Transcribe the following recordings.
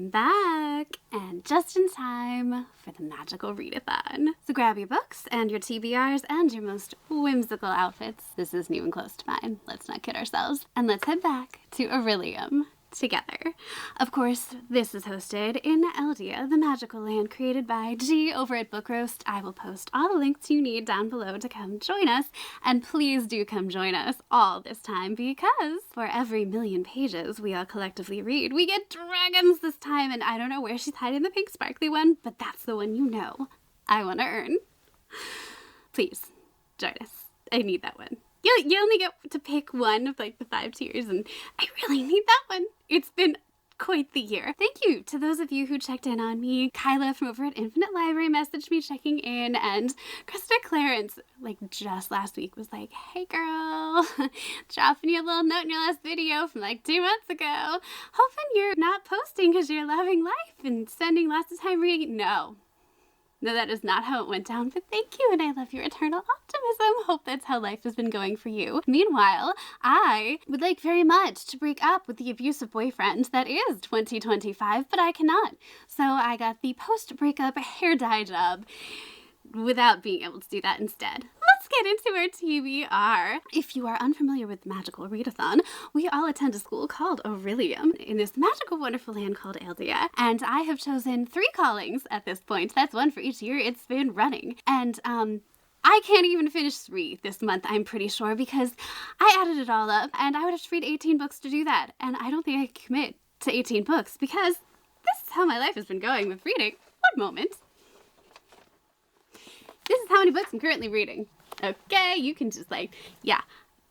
I'm back, and just in time for the magical readathon. So grab your books and your TBRs and your most whimsical outfits. This isn't even close to mine, let's not kid ourselves. And let's head back to Orilium together. Of course, this is hosted in Eldia, the magical land created by G over at Book Roast. I will post all the links you need down below to come join us, and please do come join us all this time, because for every 1,000,000 pages we all collectively read, we get dragons this time, and I don't know where she's hiding the pink sparkly one, but that's the one you know I want to earn. Please join us. I need that one. You only get to pick one of like the 5 tiers, and I really need that one. It's been quite the year. Thank you to those of you who checked in on me. Kyla from over at Infinite Library messaged me checking in, and Krista Clarence, like just last week, was like, hey girl, dropping you a little note in your last video from like 2 months ago. Hoping you're not posting because you're loving life and spending lots of time reading. No, that is not how it went down, but thank you, and I love your eternal optimism. Hope that's how life has been going for you. Meanwhile, I would like very much to break up with the abusive boyfriend that is 2025, but I cannot. So I got the post-breakup hair dye job without being able to do that instead. Let's get into our TBR. If you are unfamiliar with Magical Readathon, we all attend a school called Orilium in this magical, wonderful land called Eldia, and I have chosen 3 callings at this point. That's 1 for each year it's been running, and I can't even finish 3 this month, I'm pretty sure, because I added it all up, and I would have to read 18 books to do that, and I don't think I can commit to 18 books, because this is how my life has been going with reading. One moment. This is how many books I'm currently reading. Okay, you can just like, yeah,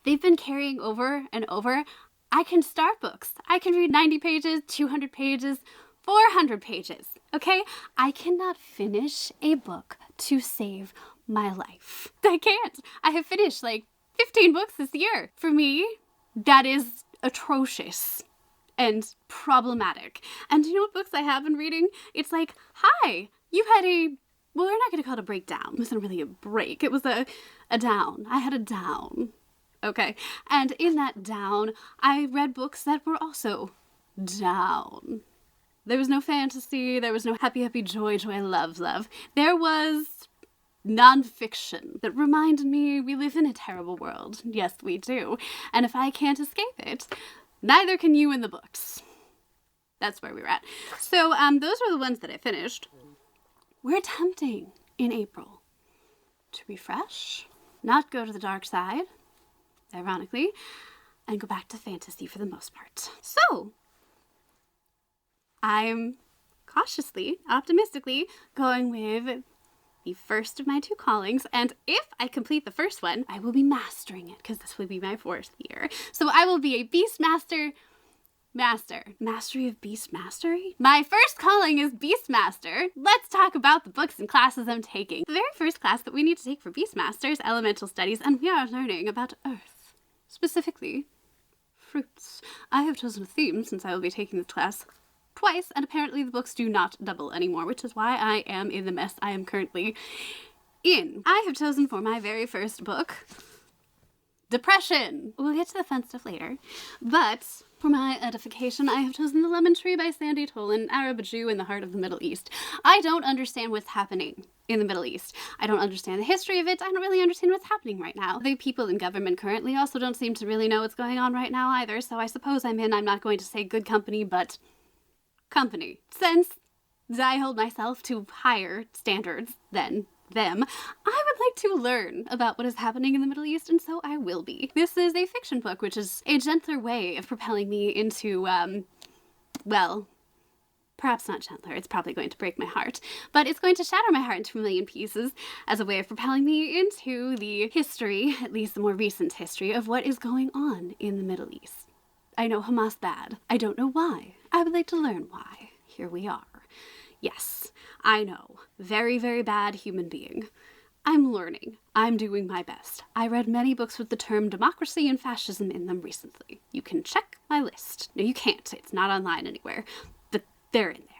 they've been carrying over and over. I can start books. I can read 90 pages, 200 pages, 400 pages, okay? I cannot finish a book to save my life. I can't. I have finished like 15 books this year. For me, that is atrocious and problematic. And do you know what books I have been reading? It's like, hi, you had a, well, we're not going to call it a breakdown. It wasn't really a break. It was a down. I had a down. Okay. And in that down, I read books that were also down. There was no fantasy. There was no happy, happy, joy, joy, love, love. There was nonfiction that reminded me we live in a terrible world. Yes, we do. And if I can't escape it, neither can you in the books. That's where we were at. So those were the ones that I finished. We're attempting in April to refresh, not go to the dark side, ironically, and go back to fantasy for the most part. So, I'm cautiously, optimistically going with the first of my 2 callings, and if I complete the first one, I will be mastering it, because this will be my 4th year. So I will be a Beastmaster Mastery of Beast Mastery? My first calling is Beastmaster. Let's talk about the books and classes I'm taking. The very first class that we need to take for Beastmaster is Elemental Studies, and we are learning about Earth. Specifically, fruits. I have chosen a theme since I will be taking this class twice, and apparently the books do not double anymore, which is why I am in the mess I am currently in. I have chosen for my very first book, Depression. We'll get to the fun stuff later, but for my edification, I have chosen The Lemon Tree by Sandy Tolan, Arab Jew in the heart of the Middle East. I don't understand what's happening in the Middle East. I don't understand the history of it. I don't really understand what's happening right now. The people in government currently also don't seem to really know what's going on right now either, so I suppose I'm not going to say good company, but company. Since I hold myself to higher standards than them, I would like to learn about what is happening in the Middle East, and so I will be. This is a fiction book, which is a gentler way of propelling me into, well, perhaps not gentler, it's probably going to break my heart, but it's going to shatter my heart into a million pieces as a way of propelling me into the history, at least the more recent history, of what is going on in the Middle East. I know Hamas bad. I don't know why. I would like to learn why. Here we are. Yes, I know. Very, very bad human being. I'm learning. I'm doing my best. I read many books with the term democracy and fascism in them recently. You can check my list. No, you can't. It's not online anywhere. But they're in there.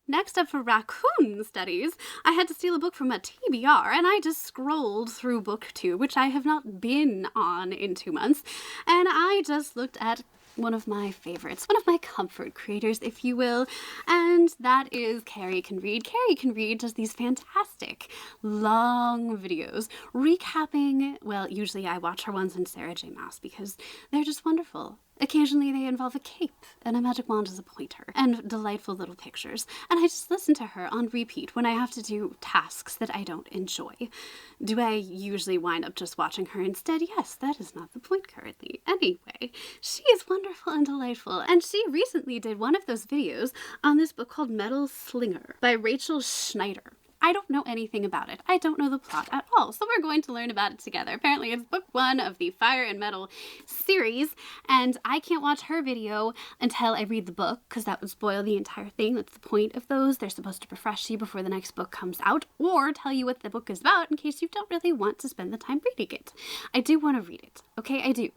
Next up for Raccoon Studies, I had to steal a book from a TBR, and I just scrolled through book 2, which I have not been on in 2 months, and I just looked at one of my favorites, one of my comfort creators, if you will, and that is Carrie Can Read. Carrie Can Read does these fantastic long videos recapping, well, usually I watch her ones in Sarah J. Maas because they're just wonderful. Occasionally they involve a cape and a magic wand as a pointer and delightful little pictures. And I just listen to her on repeat when I have to do tasks that I don't enjoy. Do I usually wind up just watching her instead? Yes, that is not the point currently. Anyway, she is wonderful and delightful. And she recently did one of those videos on this book called Metal Slinger by Rachel Schneider. I don't know anything about it. I don't know the plot at all, so we're going to learn about it together. Apparently it's book 1 of the Fire and Metal series, and I can't watch her video until I read the book, because that would spoil the entire thing. That's the point of those. They're supposed to refresh you before the next book comes out, or tell you what the book is about in case you don't really want to spend the time reading it. I do want to read it, okay? I do.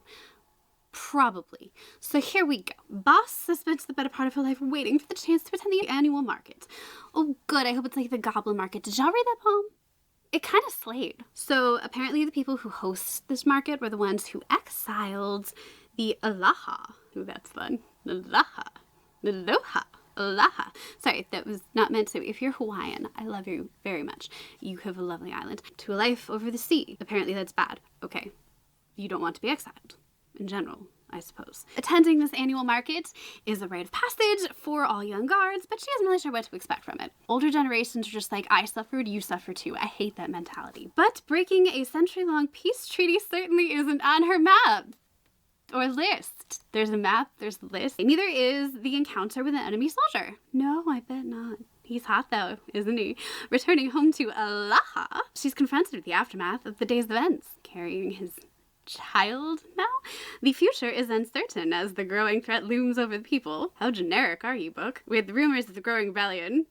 Probably. So here we go. Boss has spent the better part of her life waiting for the chance to attend the annual market. Oh good, I hope it's like the Goblin Market. Did y'all read that poem? It kind of slayed. So apparently the people who host this market were the ones who exiled the Aloha. Ooh, that's fun. Aloha. Aloha. Aloha. Sorry, that was not meant to. If you're Hawaiian, I love you very much. You have a lovely island. To a life over the sea. Apparently that's bad. Okay. You don't want to be exiled. In general, I suppose. Attending this annual market is a rite of passage for all young guards, but she isn't really sure what to expect from it. Older generations are just like, I suffered, you suffer too. I hate that mentality. But breaking a century-long peace treaty certainly isn't on her map. Or list. There's a map, there's the list. Neither is the encounter with an enemy soldier. No, I bet not. He's hot though, isn't he? Returning home to Aloha, she's confronted with the aftermath of the day's events, carrying his child now? The future is uncertain as the growing threat looms over the people. How generic are you, book? With rumors of the growing rebellion.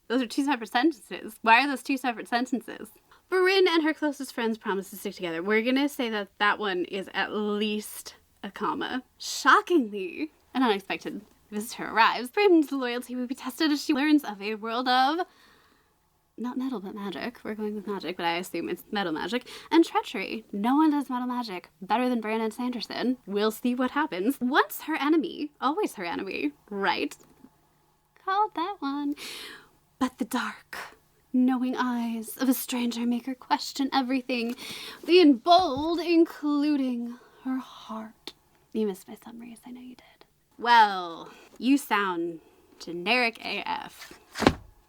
Those are 2 separate sentences. Why are those 2 separate sentences? Bryn and her closest friends promise to stick together. We're gonna say that that one is at least a comma. Shockingly, an unexpected visitor arrives. Bryn's loyalty will be tested as she learns of a world of not metal, but magic. We're going with magic, but I assume it's metal magic. And treachery. No one does metal magic better than Brandon Sanderson. We'll see what happens. Once her enemy, always her enemy, right? Called that one. But the dark, knowing eyes of a stranger make her question everything, being bold, including her heart. You missed my summaries, I know you did. Well, you sound generic AF.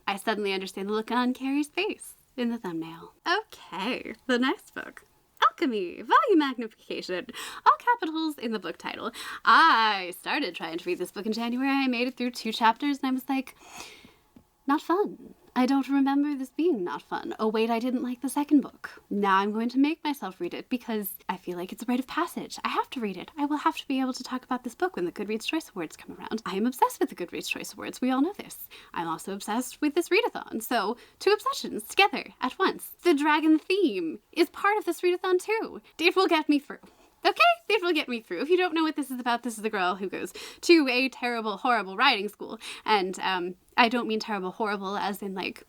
I suddenly understand the look on Carrie's face in the thumbnail. Okay, the next book. Alchemy, Volume Magnification. All capitals in the book title. I started trying to read this book in January. I made it through 2 chapters and I was like, not fun. I don't remember this being not fun. Oh wait, I didn't like the second book. Now I'm going to make myself read it because I feel like it's a rite of passage. I have to read it. I will have to be able to talk about this book when the Goodreads Choice Awards come around. I am obsessed with the Goodreads Choice Awards. We all know this. I'm also obsessed with this readathon. So 2 obsessions together at once. The dragon theme is part of this readathon too. It will get me through. Okay? It will get me through. If you don't know what this is about, this is the girl who goes to a terrible, horrible riding school. And I don't mean terrible, horrible as in like,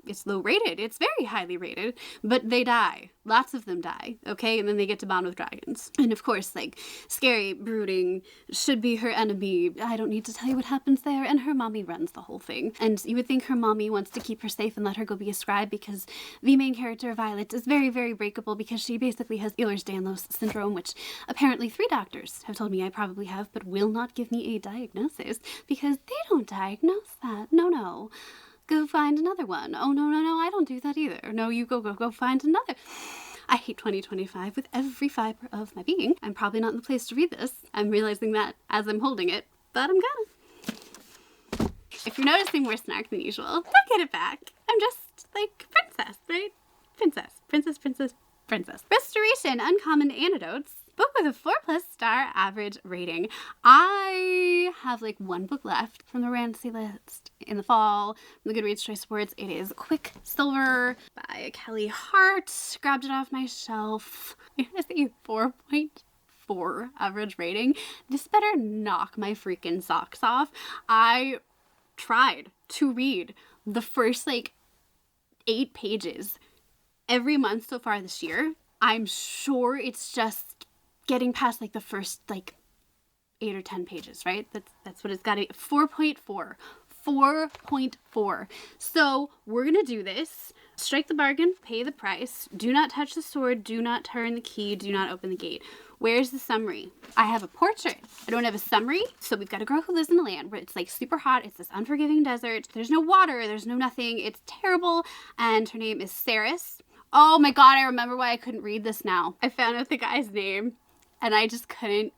it's low rated. It's very highly rated, but they die. Lots of them die, okay? And then they get to bond with dragons. And of course, like, scary, brooding, should be her enemy. I don't need to tell you what happens there. And her mommy runs the whole thing. And you would think her mommy wants to keep her safe and let her go be a scribe because the main character, Violet, is very, very breakable because she basically has Ehlers-Danlos syndrome, which apparently 3 doctors have told me I probably have, but will not give me a diagnosis because they don't diagnose that. No. Go find another one. Oh, no, I don't do that either. No, you go find another. I hate 2025 with every fiber of my being. I'm probably not in the place to read this. I'm realizing that as I'm holding it, but I'm gonna. If you're noticing more snark than usual, don't get it back. I'm just like princess, right? Princess. Restoration, Uncommon Antidotes. Book with a 4+ star average rating. I have like 1 book left from the Rancy list in the fall from the Goodreads Choice Awards. It is Quicksilver by Kelly Hart. Grabbed it off my shelf. It has a 4.4 average rating. This better knock my freaking socks off. I tried to read the first like 8 pages every month so far this year. I'm sure it's just getting past like the first like 8 or 10 pages, right? That's what it's got to be. 4.4. 4.4. So we're going to do this. Strike the bargain, pay the price. Do not touch the sword. Do not turn the key. Do not open the gate. Where's the summary? I have a portrait. I don't have a summary. So we've got a girl who lives in a land where it's like super hot. It's this unforgiving desert. There's no water. There's no nothing. It's terrible. And her name is Saris. Oh my God, I remember why I couldn't read this now. I found out the guy's name and I just couldn't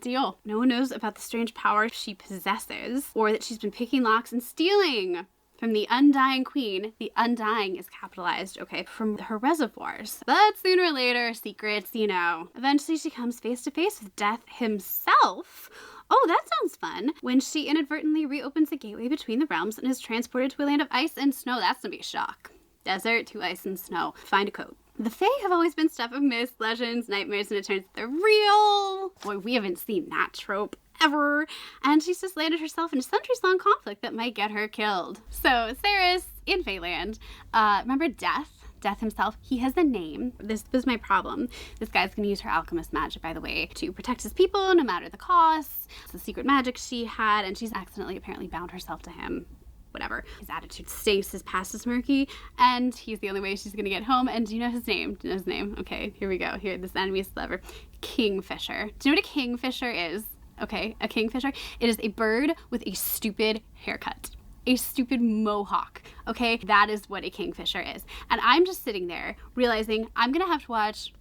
deal. No one knows about the strange power she possesses or that she's been picking locks and stealing from the Undying Queen. The Undying is capitalized, okay, from her reservoirs. But sooner or later, secrets, you know. Eventually she comes face to face with Death himself. Oh, that sounds fun. When she inadvertently reopens a gateway between the realms and is transported to a land of ice and snow, that's gonna be a shock. Desert to ice and snow. Find a code. The Fae have always been stuff of myths, legends, nightmares, and it turns out they're real. Boy, we haven't seen that trope ever. And she's just landed herself in a centuries-long conflict that might get her killed. So, Saris in Faeland. Remember Death? Death himself, he has a name. This was my problem. This guy's gonna use her alchemist magic, by the way, to protect his people no matter the cost. It's the secret magic she had, and she's accidentally apparently bound herself to him. Whatever. His attitude stinks, his past is murky, and he's the only way she's gonna get home. And do you know his name? Do you know his name? Okay, here we go. Here, this enemy is clever. Kingfisher. Do you know what a kingfisher is? Okay, a kingfisher. It is a bird with a stupid haircut. A stupid mohawk. Okay, that is what a kingfisher is. And I'm just sitting there realizing I'm gonna have to watch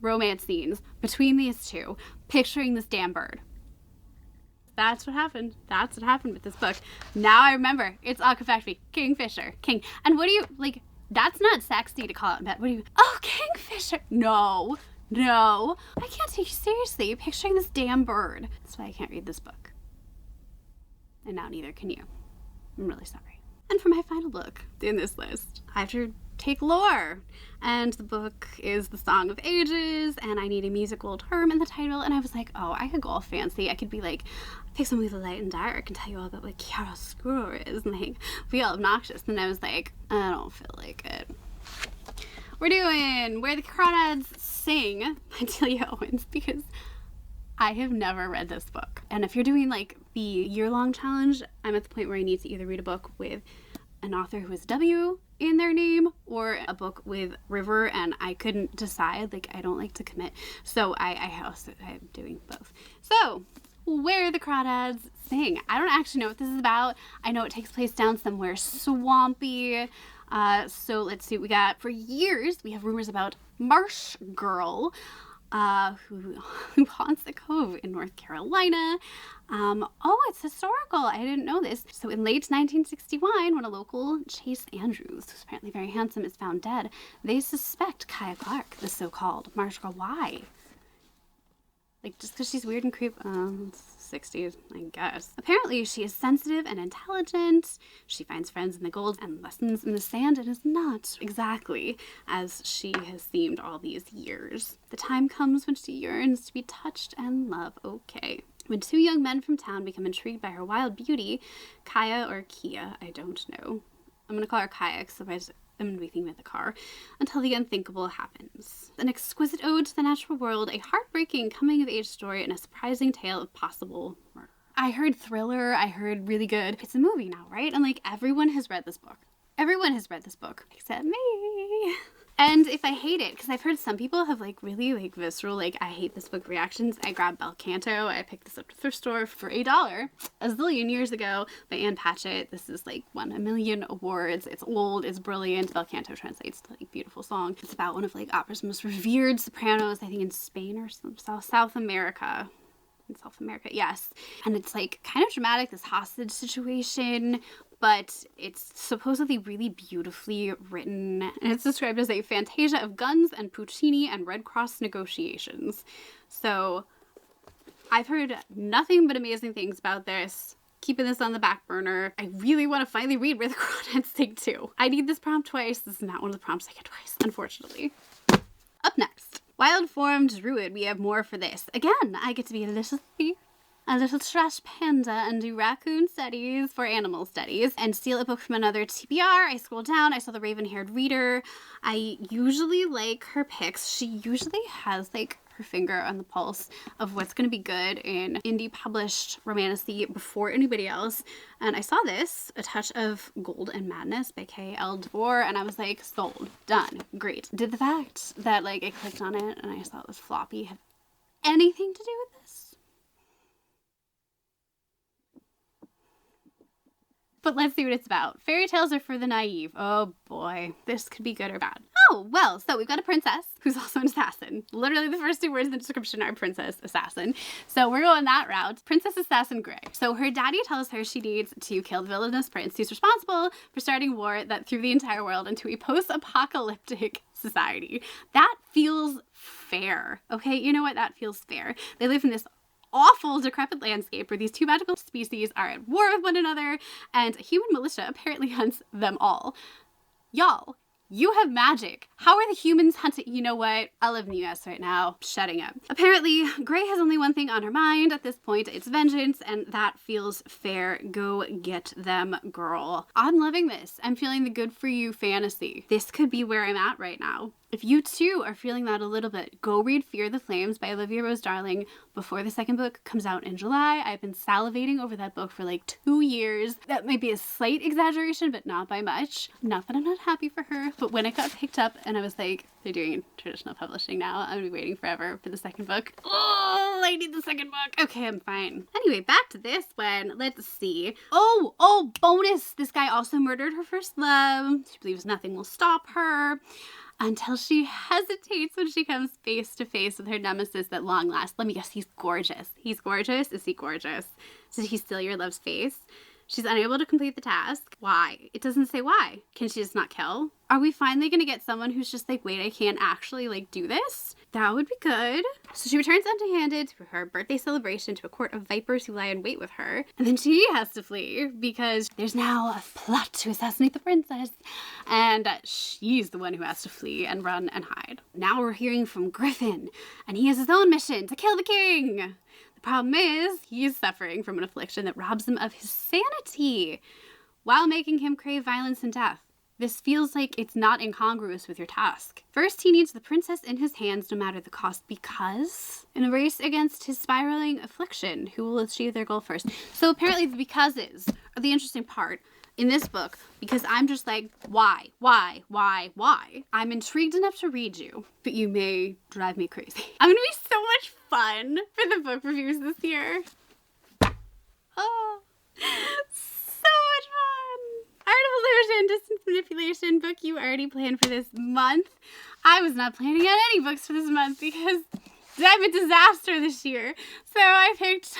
romance scenes between these two, picturing this damn bird. That's what happened. That's what happened with this book. Now I remember. It's Akafactory. Kingfisher. King. And what do you, like, that's not sexy to call out in bed. What do you, oh, Kingfisher. No. No. I can't take you seriously. You're picturing this damn bird. That's why I can't read this book. And now neither can you. I'm really sorry. And for my final book in this list, I have to take lore. And the book is The Song of Ages, and I need a musical term in the title. And I was like, oh, I could go all fancy. I could be like, pick something with light and dark and tell you all about what chiaroscuro is and like be all obnoxious. And I was like, I don't feel like it. We're doing Where the Crawdads Sing by Delia Owens because I have never read this book. And if you're doing like the year-long challenge, I'm at the point where I need to either read a book with an author who has W in their name or a book with River, and I couldn't decide. Like, I don't like to commit. So I'm doing both. So, Where the Crawdads Sing. I don't actually know what this is about. I know it takes place down somewhere swampy. So let's see what we got. For years, we have rumors about Marsh Girl, who haunts a cove in North Carolina. Oh, it's historical. I didn't know this. So in late 1961, when a local Chase Andrews, who's apparently very handsome, is found dead, they suspect Kaya Clark, the so-called Marsh Girl. Why? Like, just because she's weird and creepy? It's 60s, I guess. Apparently, she is sensitive and intelligent. She finds friends in the gold and lessons in the sand and is not exactly as she has seemed all these years. The time comes when she yearns to be touched and love. Okay. When two young men from town become intrigued by her wild beauty, Kaya or Kia, I don't know. I'm going to call her Kaya because otherwise I'm going to be thinking of the car, until the unthinkable happens. An exquisite ode to the natural world, a heartbreaking coming-of-age story, and a surprising tale of possible murder. I heard thriller, I heard really good. It's a movie now, right? And like, everyone has read this book. Everyone has read this book, except me. And if I hate it, because I've heard some people have like really like visceral, like I hate this book reactions. I grabbed Bel Canto. I picked this up at the thrift store for $1 a zillion years ago by Ann Patchett. This is like won a million awards. It's old, it's brilliant. Bel Canto translates to like beautiful song. It's about one of like opera's most revered sopranos, I think in Spain or some South America. In South America, yes. And it's like kind of dramatic, this hostage situation, but it's supposedly really beautifully written, and it's described as a fantasia of guns and Puccini and Red Cross negotiations. So I've heard nothing but amazing things about this. Keeping this on the back burner. I really want to finally read Where the Crawdads Sing too. I need this prompt twice. This is not one of the prompts I get twice, unfortunately. Up next, Wild Formed Druid. We have more for this. Again, I get to be a little trash panda and do raccoon studies for animal studies and steal a book from another TBR. I scroll down, I saw the raven-haired reader. I usually like her picks. She usually has like her finger on the pulse of what's going to be good in indie published romantasy before anybody else. And I saw this, A Touch of Gold and Madness by K.L. DeVore, and I was like, sold, done, great. Did the fact that like I clicked on it and I saw it was floppy have anything to do with this? But let's see what it's about. Fairy tales are for the naive. Oh boy, this could be good or bad. Oh, well, so we've got a princess who's also an assassin. Literally the first 2 words in the description are princess, assassin. So we're going that route. Princess Assassin Grey. So her daddy tells her she needs to kill the villainous prince who's responsible for starting a war that threw the entire world into a post-apocalyptic society. That feels fair. Okay, you know what? That feels fair. They live in this awful decrepit landscape where these 2 magical species are at war with one another, and a human militia apparently hunts them all. Y'all, you have magic. How are the humans hunting? You know what? I live in the US right now. Shutting up. Apparently, Grey has only one thing on her mind at this point. It's vengeance, and that feels fair. Go get them, girl. I'm loving this. I'm feeling the good for you fantasy. This could be where I'm at right now. If you too are feeling that a little bit, go read Fear the Flames by Olivia Rose Darling before the 2nd book comes out in July. I've been salivating over that book for like 2 years. That might be a slight exaggeration, but not by much. Not that I'm not happy for her, but when it got picked up and I was like, they're doing traditional publishing now, I'm gonna be waiting forever for the 2nd book. Oh, I need the 2nd book. Okay, I'm fine. Anyway, back to this one. Let's see. Oh, bonus. This guy also murdered her first love. She believes nothing will stop her, until she hesitates when she comes face to face with her nemesis at long last. Let me guess, he's gorgeous. He's gorgeous? Is he gorgeous? Did he steal your love's face? She's unable to complete the task. Why? It doesn't say why. Can she just not kill? Are we finally gonna get someone who's just like, wait, I can't actually like do this? That would be good. So she returns empty-handed to her birthday celebration to a court of vipers who lie in wait with her. And then she has to flee because there's now a plot to assassinate the princess. And she's the one who has to flee and run and hide. Now we're hearing from Griffin, and he has his own mission to kill the king. The problem is he's suffering from an affliction that robs him of his sanity while making him crave violence and death. This feels like it's not incongruous with your task. First, he needs the princess in his hands no matter the cost, because in a race against his spiraling affliction, who will achieve their goal first? So apparently the becauses are the interesting part in this book, because I'm just like, why? I'm intrigued enough to read you, but you may drive me crazy. I'm gonna be so much fun for the book reviews this year. Oh, so much fun. Art of Illusion, Distance Manipulation book you already planned for this month. I was not planning on any books for this month because I'm a disaster this year. So I picked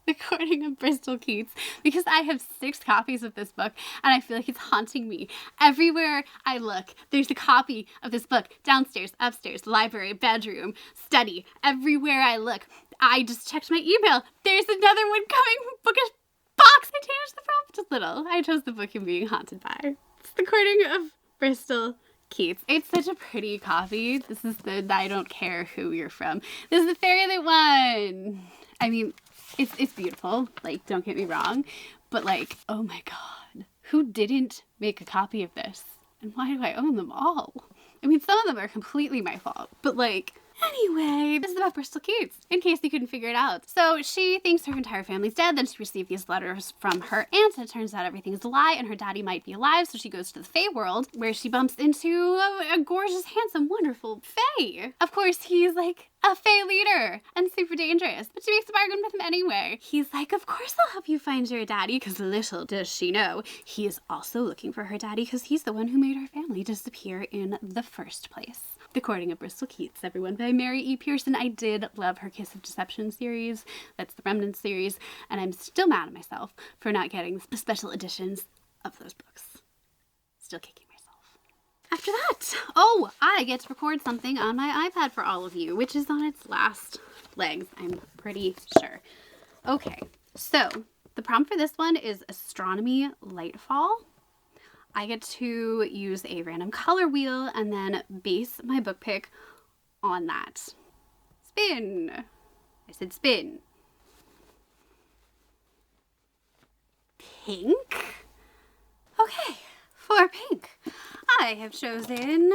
The Courting of Bristol, Keats, because I have 6 copies of this book and I feel like it's haunting me. Everywhere I look, there's a copy of this book. Downstairs, upstairs, library, bedroom, study. Everywhere I look. I just checked my email. There's another one coming. Bookish box. I changed the prompt a little. I chose the book I'm being haunted by. It's The Courting of Bristol, Keats. It's such a pretty copy. This is the I don't care who you're from. This is the fairy one. I mean, it's beautiful. Like, don't get me wrong. But like, oh my god. Who didn't make a copy of this? And why do I own them all? I mean, some of them are completely my fault. But like, anyway, this is about Bristol Keats, in case you couldn't figure it out. So she thinks her entire family's dead, then she received these letters from her aunt, and it turns out everything's a lie, and her daddy might be alive, so she goes to the Fae world, where she bumps into a gorgeous, handsome, wonderful Fae. Of course, he's like a Fae leader, and super dangerous, but she makes a bargain with him anyway. He's like, of course I'll help you find your daddy, because little does she know, he is also looking for her daddy, because he's the one who made her family disappear in the first place. The Courting of Bristol, Keats, everyone, by Mary E. Pearson. I did love her Kiss of Deception series. That's the Remnant series. And I'm still mad at myself for not getting the special editions of those books. Still kicking myself. After that, oh, I get to record something on my iPad for all of you, which is on its last legs, I'm pretty sure. Okay, so the prompt for this one is Astronomy Lightfall. I get to use a random color wheel and then base my book pick on that. Spin. I said spin. Pink. Okay, for pink, I have chosen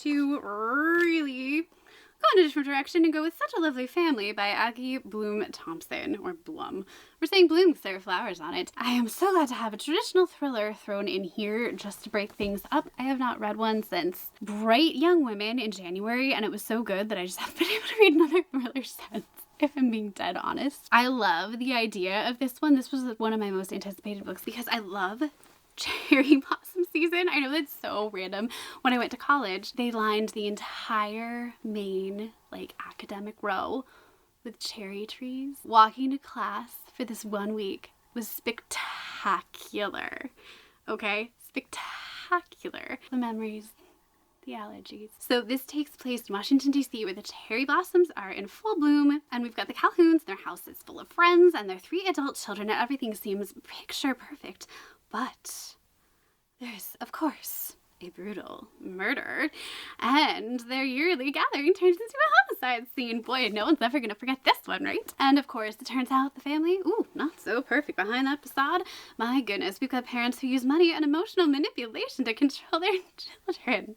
to really go in a different direction and go with Such a Lovely Family by Aggie Bloom Thompson, or Blum. We're saying Bloom because there are flowers on it. I am so glad to have a traditional thriller thrown in here just to break things up. I have not read one since Bright Young Women in January, and it was so good that I just haven't been able to read another thriller since, if I'm being dead honest. I love the idea of this one. This was one of my most anticipated books because I love cherry blossom season. I know that's so random. When I went to college, they lined the entire main like academic row with cherry trees. Walking to class for this 1 week was spectacular. Okay? Spectacular. The memories, the allergies. So this takes place in Washington, D.C., where the cherry blossoms are in full bloom, and we've got the Calhouns. Their house is full of friends and their 3 adult children, and everything seems picture perfect. But there's, of course, a brutal murder, and their yearly gathering turns into a homicide scene. Boy, no one's ever gonna forget this one, right? And of course, it turns out the family, ooh, not so perfect behind that facade. My goodness, we've got parents who use money and emotional manipulation to control their children.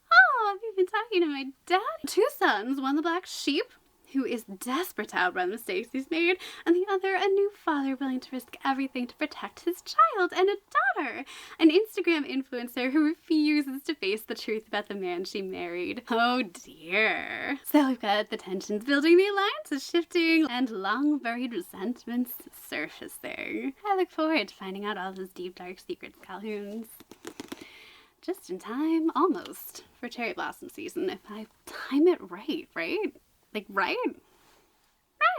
Oh, I've been talking to my dad. 2 sons, one the black sheep, who is desperate to outrun the mistakes he's made, and the other a new father willing to risk everything to protect his child, and a daughter, an Instagram influencer who refuses to face the truth about the man she married. Oh dear. So we've got the tensions building, the alliances shifting, and long buried resentments surfacing. I look forward to finding out all those deep dark secrets, Calhouns. Just in time, almost, for cherry blossom season, if I time it right, right? Like, right?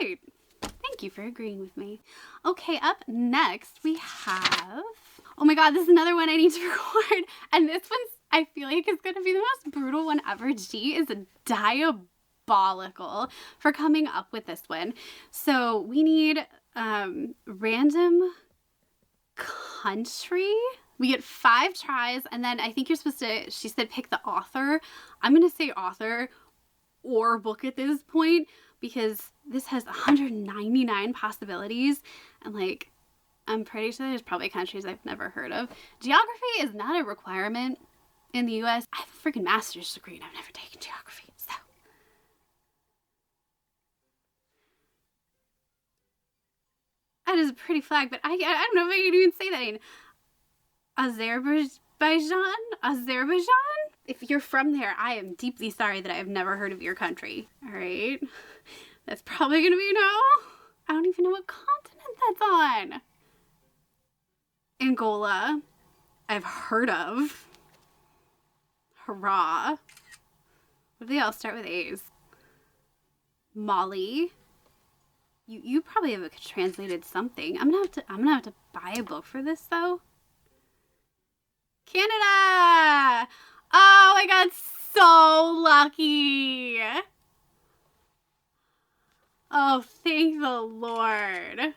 Right. Thank you for agreeing with me. Okay, up next we have... Oh my god, this is another one I need to record. And this one's, I feel like, is going to be the most brutal one ever. G is diabolical for coming up with this one. So we need random country. We get 5 tries, and then I think you're supposed to, she said pick the author. I'm going to say author or book at this point because this has 199 possibilities, and like I'm pretty sure there's probably countries I've never heard of. Geography is not a requirement in the US. I have a freaking master's degree and I've never taken geography, so that is a pretty flag, but I don't know if I can even say that in Azerbaijan? If you're from there, I am deeply sorry that I have never heard of your country. All right. That's probably going to be no. I don't even know what continent that's on. Angola. I've heard of. Hurrah. What do they all start with A's? Mali. You probably have translated something. I'm gonna have to buy a book for this though. Canada! Oh, I got so lucky. Oh, thank the Lord.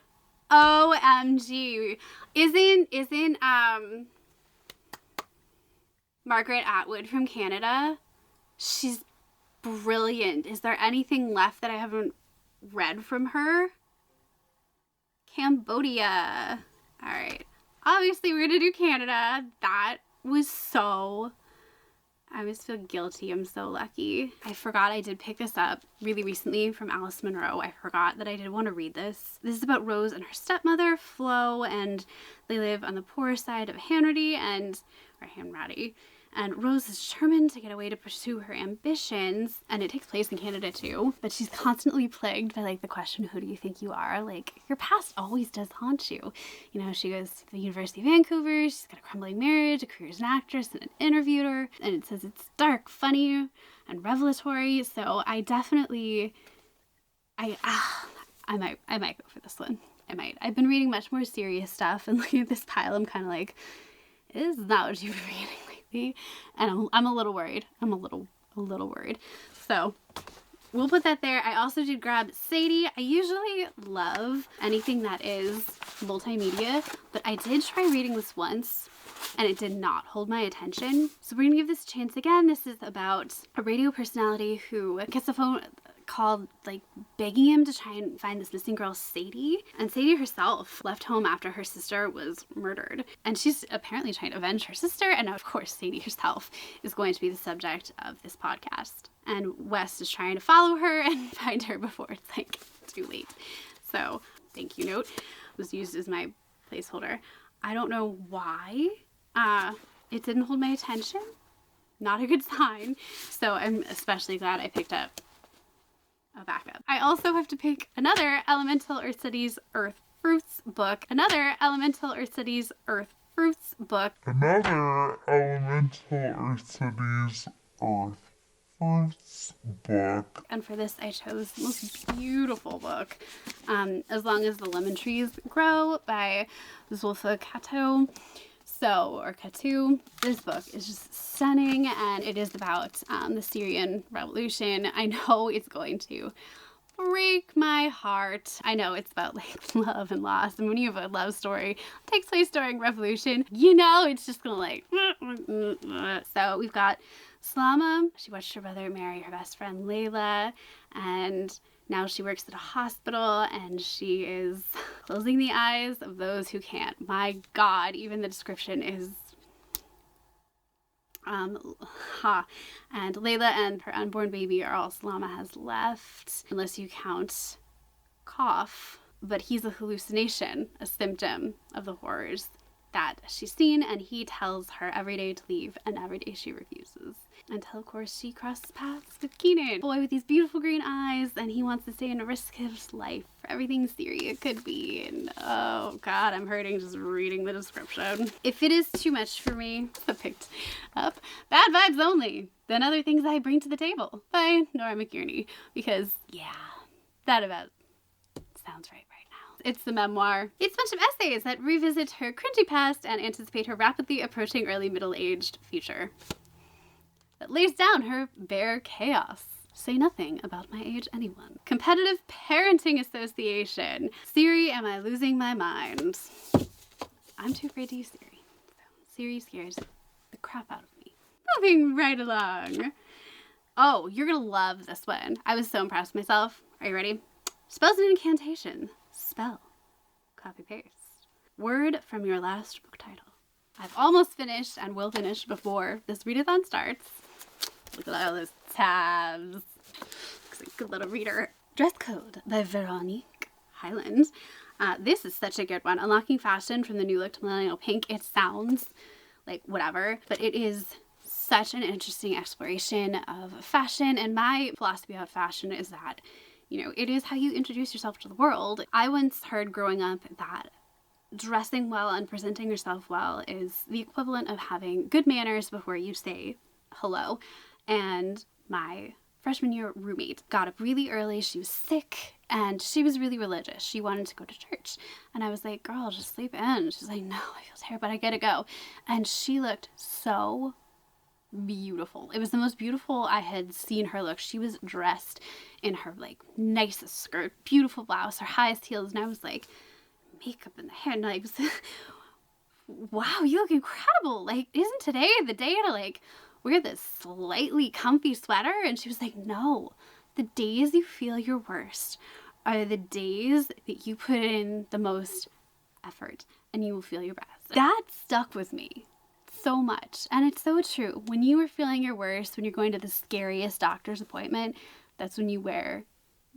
OMG. Isn't Margaret Atwood from Canada? She's brilliant. Is there anything left that I haven't read from her? Cambodia. All right. Obviously, we're gonna do Canada. That was so... I always feel guilty. I'm so lucky. I forgot I did pick this up really recently from Alice Munro. I forgot that I did want to read this. This is about Rose and her stepmother, Flo, and they live on the poor side of Hanratty, and Rose is determined to get away to pursue her ambitions, and it takes place in Canada too, but she's constantly plagued by like the question, who do you think you are? Like, your past always does haunt you. You know, she goes to the University of Vancouver, she's got a crumbling marriage, a career as an actress and an interviewer, and it says it's dark, funny, and revelatory, so I definitely, I might go for this one. I might. I've been reading much more serious stuff, and looking at this pile, I'm kind of like, this is not what you've been reading lately. And I'm a little worried. I'm a little worried. So we'll put that there. I also did grab Sadie. I usually love anything that is multimedia, but I did try reading this once and it did not hold my attention. So we're gonna give this a chance again. This is about a radio personality who gets a phone called like begging him to try and find this missing girl, Sadie. And Sadie herself left home after her sister was murdered. And she's apparently trying to avenge her sister. And now, of course, Sadie herself is going to be the subject of this podcast. And West is trying to follow her and find her before it's like too late. So thank you note was used as my placeholder. I don't know why it didn't hold my attention. Not a good sign. So I'm especially glad I picked up a backup. I also have to pick another Elemental Earth Studies Earth Fruits book. Another Elemental Earth Studies Earth Fruits book. Another Elemental Earth Studies Earth Fruits book. And for this, I chose the most beautiful book, As Long as the Lemon Trees Grow by Bel Canto. Or Katu. This book is just stunning, and it is about the Syrian Revolution. I know it's going to break my heart. I know it's about like love and loss, and when you have a love story that takes place during revolution, you know it's just gonna like So we've got Salama. She watched her brother marry her best friend Layla, and now she works at a hospital, and she is closing the eyes of those who can't. My God, even the description is And Layla and her unborn baby are all Salama has left, unless you count Cough. But he's a hallucination, a symptom of the horrors that she's seen, and he tells her every day to leave, and every day she refuses. Until, of course, she crosses paths with Keenan, a boy with these beautiful green eyes, and he wants to stay and risk his life for everything Syria could be. And oh God, I'm hurting just reading the description. If it is too much for me, I picked up Bad Vibes Only, Then Other Things I Bring to the Table by Nora McInerney, because yeah, that about sounds right. It's the memoir. It's a bunch of essays that revisit her cringy past and anticipate her rapidly approaching early middle-aged future. That lays down her bare chaos. Say nothing about my age, anyone. Competitive Parenting Association. Siri, am I losing my mind? I'm too afraid to use Siri. So Siri scares the crap out of me. Moving right along. Oh, you're gonna love this one. I was so impressed with myself. Are you ready? Spells and incantation. Spell. Copy paste. Word from your last book title. I've almost finished and will finish before this readathon starts. Look at all those tabs. Looks like a good little reader. Dress Code by Veronique Highland. This is such a good one. Unlocking Fashion from the New Look to Millennial Pink. It sounds like whatever, but it is such an interesting exploration of fashion. And my philosophy about fashion is that, you know, it is how you introduce yourself to the world. I once heard growing up that dressing well and presenting yourself well is the equivalent of having good manners before you say hello. And my freshman year roommate got up really early. She was sick and she was really religious. She wanted to go to church. And I was like, girl, just sleep in. She's like, no, I feel terrible, but I gotta go. And she looked so beautiful. It was the most beautiful I had seen her look. She was dressed in her like nicest skirt, beautiful blouse, her highest heels, and I was like, makeup in the hair, and like, wow, you look incredible. Like, isn't today the day to like wear this slightly comfy sweater? And she was like, no, the days you feel your worst are the days that you put in the most effort and you will feel your best. That stuck with me so much. And it's so true. When you are feeling your worst, when you're going to the scariest doctor's appointment, that's when you wear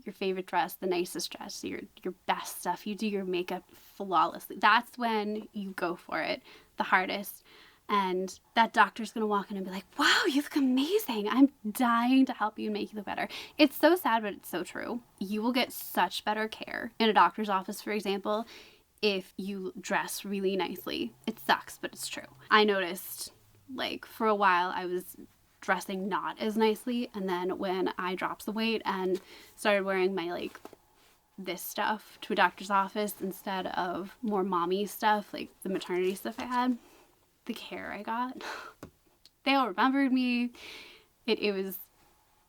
your favorite dress, the nicest dress, your best stuff. You do your makeup flawlessly. That's when you go for it the hardest. And that doctor's going to walk in and be like, wow, you look amazing. I'm dying to help you and make you look better. It's so sad, but it's so true. You will get such better care in a doctor's office, for example, if you dress really nicely. It sucks, but it's true. I noticed, like, for a while I was dressing not as nicely, and then when I dropped the weight and started wearing my, like, this stuff to a doctor's office instead of more mommy stuff, like the maternity stuff I had, the care I got, they all remembered me. It was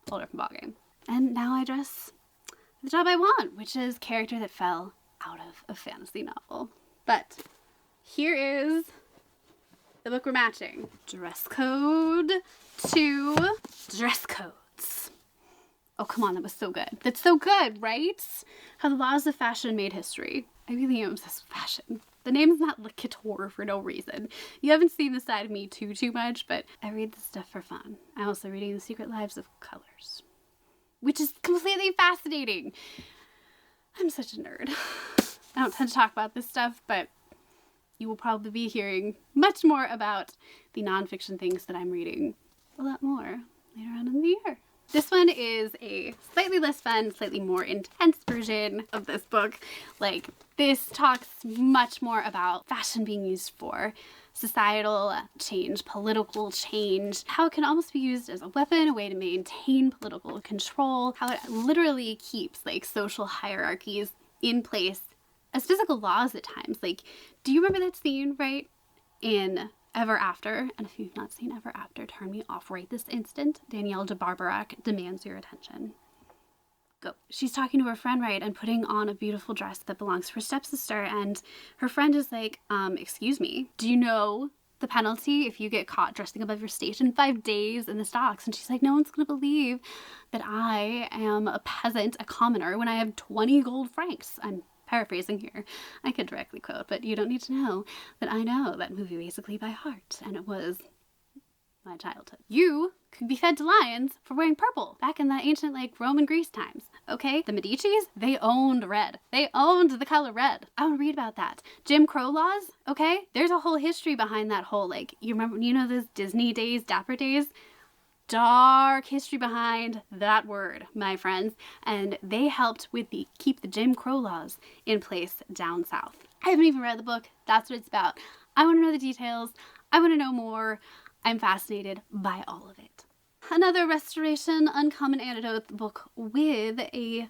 a whole different ballgame. And now I dress the job I want, which is character that fell out of a fantasy novel. But here is the book we're matching. Dress Code 2 Dress Codes. Oh, come on, that was so good. That's so good, right? How the laws of fashion made history. I really am obsessed with fashion. The name is not Le Couture for no reason. You haven't seen the side of me too much, but I read this stuff for fun. I'm also reading The Secret Lives of Colors, which is completely fascinating. I'm such a nerd. I don't tend to talk about this stuff, but you will probably be hearing much more about the nonfiction things that I'm reading a lot more later on in the year. This one is a slightly less fun, slightly more intense version of this book. Like, this talks much more about fashion being used for societal change, political change, how it can almost be used as a weapon, a way to maintain political control, how it literally keeps like social hierarchies in place as physical laws at times. Like, do you remember that scene, right, in Ever After? And if you've not seen Ever After, turn me off right this instant. Danielle de Barbarac demands your attention. Go. She's talking to her friend, right, and putting on a beautiful dress that belongs to her stepsister, and her friend is like, excuse me, do you know the penalty if you get caught dressing above your station? 5 days in the stocks. And she's like, no one's gonna believe that I am a peasant, a commoner, when I have 20 gold francs. I'm paraphrasing here. I could directly quote, but you don't need to know that I know that movie basically by heart, and it was my childhood. You could be fed to lions for wearing purple back in the ancient, like, Roman Greece times, okay? The Medicis, they owned red. They owned the color red. I want to read about that. Jim Crow laws, okay? There's a whole history behind that whole, like, you know those Disney days, Dapper days? Dark history behind that word, my friends, and they helped with keep the Jim Crow laws in place down south. I haven't even read the book. That's what it's about. I want to know the details. I want to know more. I'm fascinated by all of it. Another Restoration Uncommon Antidote book with a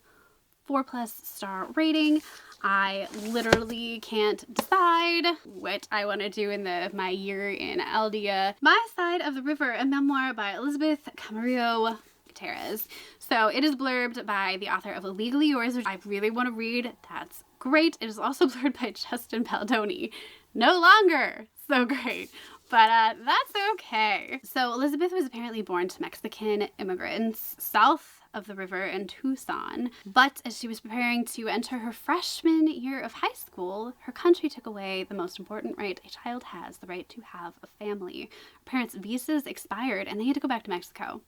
4+ star rating. I literally can't decide what I want to do in my year in Aldea. My Side of the River, a memoir by Elizabeth Camarillo Gutierrez. So it is blurbed by the author of Illegally Yours, which I really want to read. That's great. It is also blurbed by Justin Baldoni. No longer so great. But that's okay. So Elizabeth was apparently born to Mexican immigrants south of the river in Tucson. But as she was preparing to enter her freshman year of high school, her country took away the most important right a child has, the right to have a family. Her parents' visas expired and they had to go back to Mexico.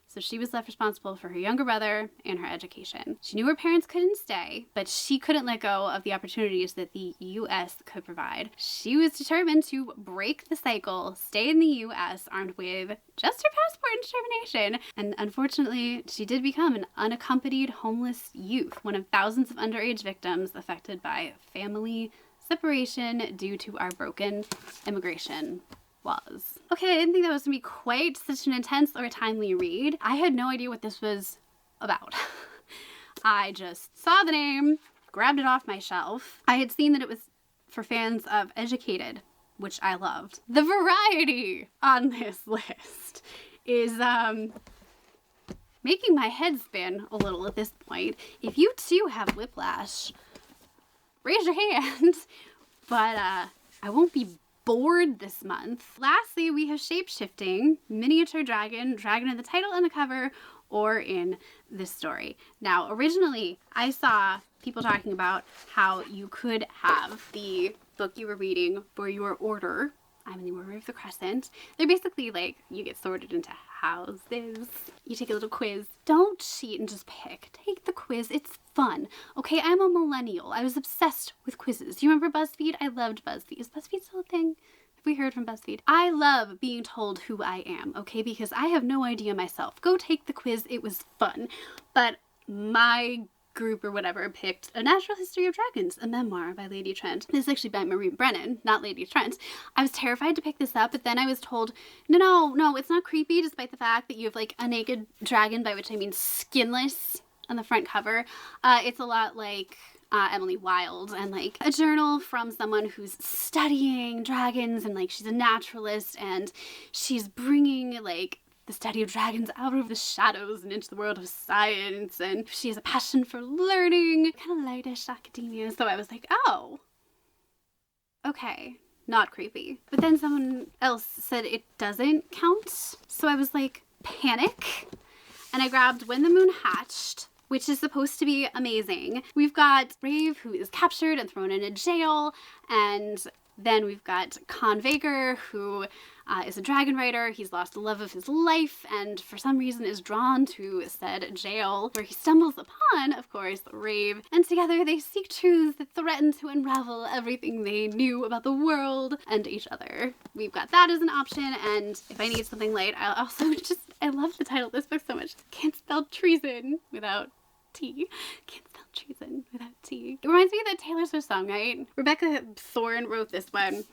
So she was left responsible for her younger brother and her education. She knew her parents couldn't stay, but she couldn't let go of the opportunities that the U.S. could provide. She was determined to break the cycle, stay in the U.S. armed with just her passport and determination. And unfortunately, she did become an unaccompanied homeless youth, one of thousands of underage victims affected by family separation due to our broken immigration laws. Okay, I didn't think that was gonna be quite such an intense or a timely read. I had no idea what this was about. I just saw the name, grabbed it off my shelf. I had seen that it was for fans of Educated, which I loved. The variety on this list is making my head spin a little at this point. If you too have whiplash, raise your hand. But I won't be bored this month. Lastly, we have Shapeshifting, Miniature Dragon, dragon in the title and the cover, or in this story. Now, originally, I saw people talking about how you could have the book you were reading for your order. I'm in the Order of the Crescent. They're basically like, you get sorted into houses. You take a little quiz. Don't cheat and just pick. Take the quiz. It's fun. Okay, I'm a millennial. I was obsessed with quizzes. Do you remember BuzzFeed? I loved BuzzFeed. Is BuzzFeed still a thing? Have we heard from BuzzFeed? I love being told who I am, okay? Because I have no idea myself. Go take the quiz. It was fun. But my group or whatever picked A Natural History of Dragons, a memoir by Lady Trent. This is actually by Maureen Brennan, not Lady Trent. I was terrified to pick this up, but then I was told, no, it's not creepy, despite the fact that you have like a naked dragon, by which I mean skinless, on the front cover. It's a lot like Emily Wilde, and like a journal from someone who's studying dragons, and like she's a naturalist, and she's bringing like the study of dragons out of the shadows and into the world of science, and she has a passion for learning, kind of lightish academia. So I was like, oh, okay, not creepy. But then someone else said it doesn't count, so I was like, panic. And I grabbed When the Moon Hatched, which is supposed to be amazing. We've got Brave, who is captured and thrown in a jail, and then we've got Con Vaker, who is a dragon rider. He's lost the love of his life and for some reason is drawn to said jail, where he stumbles upon, of course, Rave. And together they seek truths that threaten to unravel everything they knew about the world and each other. We've got that as an option, and if I need something light, I'll also I love the title of this book so much. Can't spell treason without T. Can't spell treason without T. It reminds me of that Taylor Swift song, right? Rebecca Thorne wrote this one,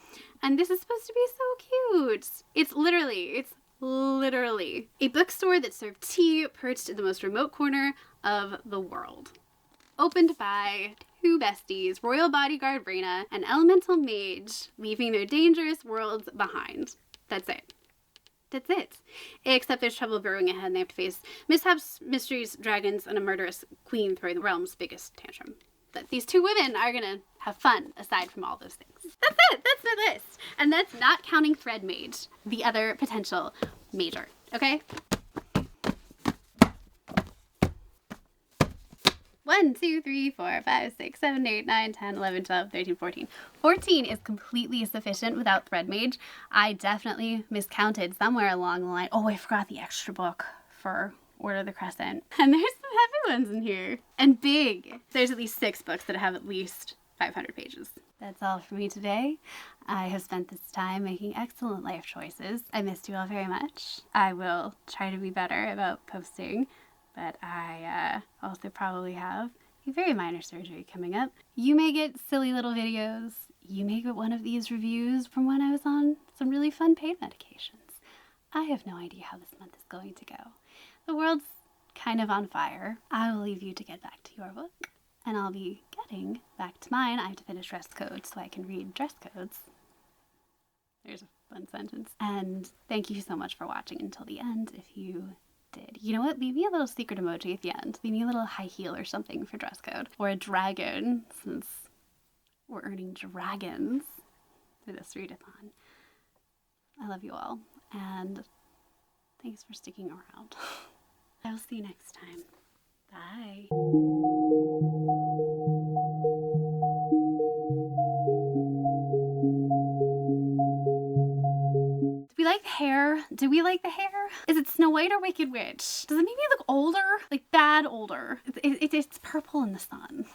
and this is supposed to be so cute. It's literally a bookstore that served tea perched in the most remote corner of the world. Opened by two besties, Royal Bodyguard Reyna and Elemental Mage, leaving their dangerous worlds behind. That's it. That's it. Except there's trouble brewing ahead and they have to face mishaps, mysteries, dragons, and a murderous queen throwing the realm's biggest tantrum. But these two women are gonna have fun aside from all those things. That's it! That's the list! And that's not counting Thread Mage, the other potential major. Okay? 1, 2, 3, 4, 5, 6, 7, 8, 9, 10, 11, 12, 13, 14. 14 is completely sufficient without Thread Mage. I definitely miscounted somewhere along the line. Oh, I forgot the extra book for Order of the Crescent. And there's some heavy ones in here. And big. There's at least 6 books that have at least 500 pages. That's all for me today. I have spent this time making excellent life choices. I missed you all very much. I will try to be better about posting, but I also probably have a very minor surgery coming up. You may get silly little videos. You may get one of these reviews from when I was on some really fun pain medications. I have no idea how this month is going to go. The world's kind of on fire. I will leave you to get back to your book, and I'll be getting back to mine. I have to finish dress codes so I can read dress codes. There's a fun sentence. And thank you so much for watching until the end if you did. You know what? Leave me a little secret emoji at the end. Leave me a little high heel or something for dress code. Or a dragon, since we're earning dragons for this readathon. I love you all, and thanks for sticking around. I will see you next time. Bye. Do we like the hair? Do we like the hair? Is it Snow White or Wicked Witch? Does it make me look older? Like bad older? It's purple in the sun.